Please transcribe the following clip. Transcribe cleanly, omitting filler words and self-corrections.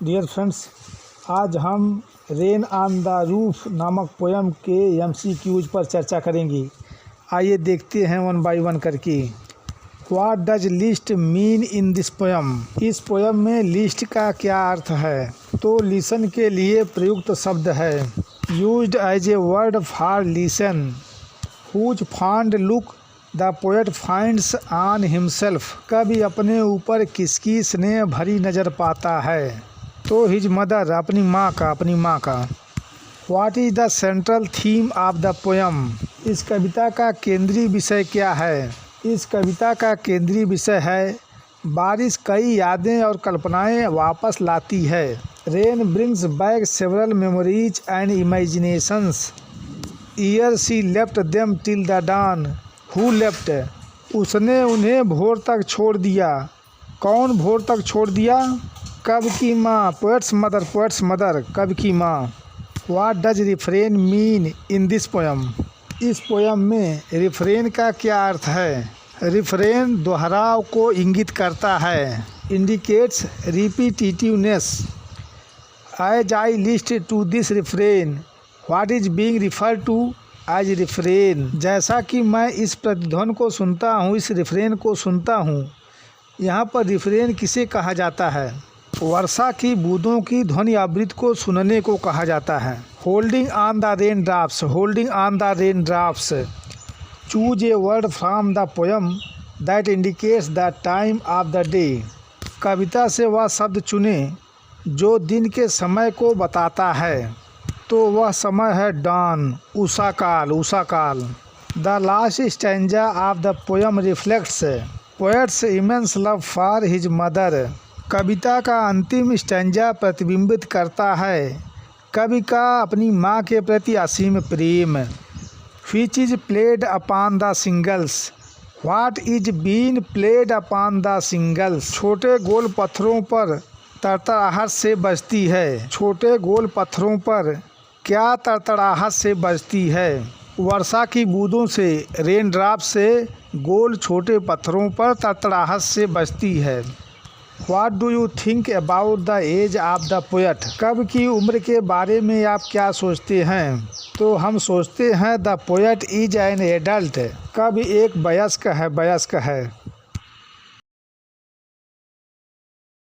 Dear friends, आज हम rain on the roof नामक पोयम के MCQs पर चर्चा करेंगे। आइए देखते हैं वन बाय वन करके। What does list mean in this poem? इस पोयम में लिस्ट का क्या अर्थ है? तो लिसन के लिए प्रयुक्त शब्द है used as a word for listen. Whose fond look the poet finds on himself. कभी अपने ऊपर किसकी स्नेह भरी नज़र पाता है? तो हिज मदर, अपनी माँ का। What is the central theme of the poem? इस कविता का केंद्रीय विषय क्या है? इस कविता का केंद्रीय विषय है बारिश कई यादें और कल्पनाएं वापस लाती है। Rain brings back several memories and imaginations. Ear she left them till the dawn. Who left? उसने उन्हें भोर तक छोड़ दिया। कौन भोर तक छोड़ दिया? कब की माँ, पोएट्स मदर, कब की माँ। What does refrain mean in this poem? इस पोयम में रिफ्रेन का क्या अर्थ है? रिफ्रेन दोहराव को इंगित करता है, indicates repetitiveness. As I list to this refrain, what is being referred to as refrain? जैसा कि मैं इस प्रतिध्वनि को सुनता हूँ, इस रिफ्रेन को सुनता हूँ, यहाँ पर रिफ्रेन किसे कहा जाता है? वर्षा की बूंदों की ध्वनि आवृत्ति को सुनने को कहा जाता है। Holding on the rain drops. Choose a word from the poem that indicates the time of the day. कविता से वह शब्द चुने जो दिन के समय को बताता है। तो वह समय है डॉन, उषा काल। The last stanza of the poem reflects poet's immense love for his mother. कविता का अंतिम स्टैंजा प्रतिबिंबित करता है कवि का अपनी माँ के प्रति असीम प्रेम। Which is played upon the shingles. What is been played upon the shingles? छोटे गोल पत्थरों पर तड़तड़ाहट से बजती है। छोटे गोल पत्थरों पर क्या तड़तड़ाहट से बजती है? वर्षा की बूंदों से, रेन ड्रॉप से गोल छोटे पत्थरों पर तड़तड़ाहट से बजती है। What do you think about the age of the poet? कवि की उम्र के बारे में आप क्या सोचते हैं? तो हम सोचते हैं the poet is an adult. कवि एक वयस्क है।